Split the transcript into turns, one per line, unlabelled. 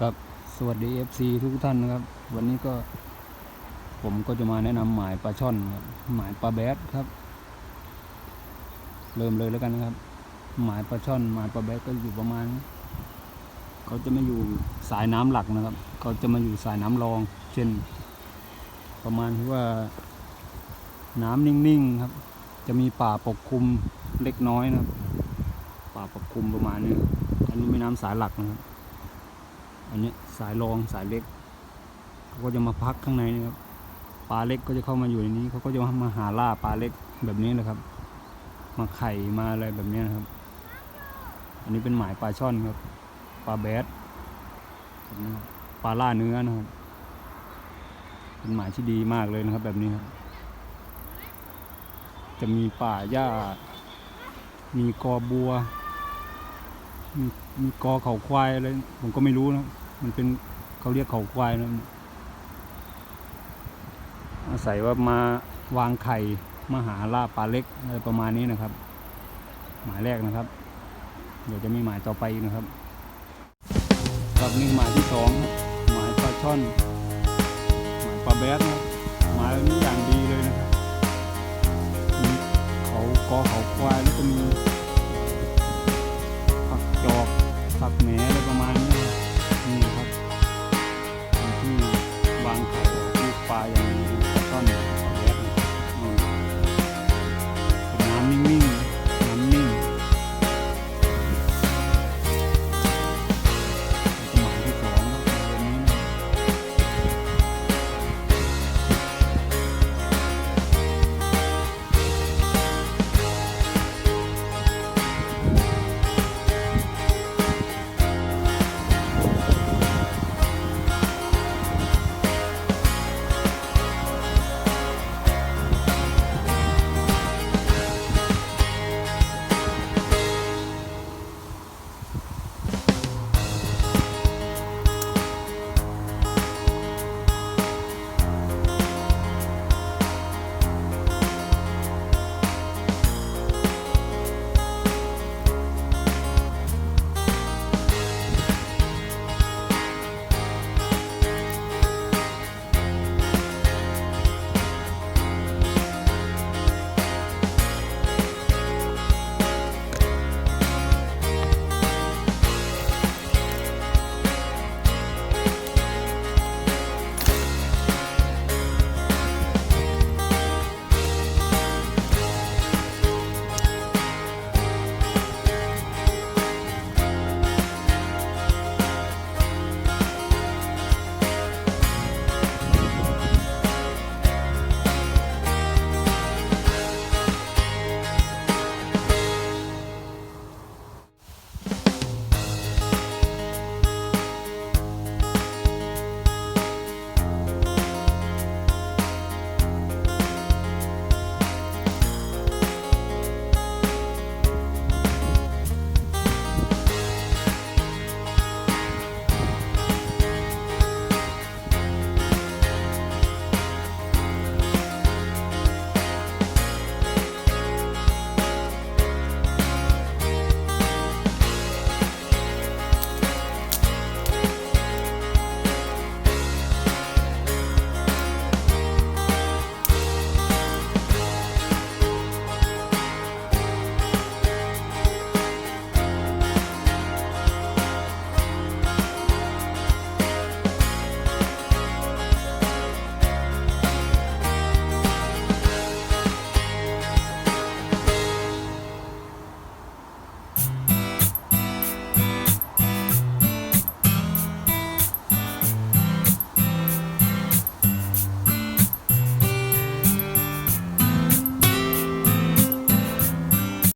ครับสวัสดี FC ทุกท่านนะครับวันนี้ก็ผมก็จะมาแนะนำหมายปลาช่อนครับหมายปลาแบดครับเริ่มเลยแล้วกันนะครับหมายปลาช่อนหมายปลาแบดก็อยู่ประมาณเขาจะไม่อยู่สายน้ำหลักนะครับเขาจะมาอยู่สายน้ำรอง เช่นประมาณที่ว่าน้ำนิ่งๆครับจะมีป่าปกคลุมเล็กน้อยนะครับป่าปกคลุมประมาณนี้อันนี้ไม่น้ำสายหลักนะครับอันนี้สายรองสายเล็กเขาก็จะมาพักข้างในนี่ครับปลาเล็กก็จะเข้ามาอยู่ในนี้เขาก็จะมาหาล่าปลาเล็กแบบนี้เลยครับมาไข่มาอะไรแบบนี้นะครับอันนี้เป็นหมายปลาช่อนครับปลาแบดปลาล่าเนื้อนะครับเป็นหมายที่ดีมากเลยนะครับแบบนี้ครับจะมีป่าหญ้ามีกอบัวมีกอเขาควายอะไรผมก็ไม่รู้นะมันเป็นเขาเรียกเขาควายนะอาศัยว่ามาวางไข่มาหาล่าปลาเล็กอะไรประมาณนี้นะครับหมายแรกนะครับเดี๋ยวจะมีหมายต่อไปอีกนะครับครับนี่หมายที่สองหมายปลาช่อนหมายปลาแบดนะหมายนี้อย่างดีเลยนะครับมีเขากอเขาควายแล้วก็มีผักจอกผักแหน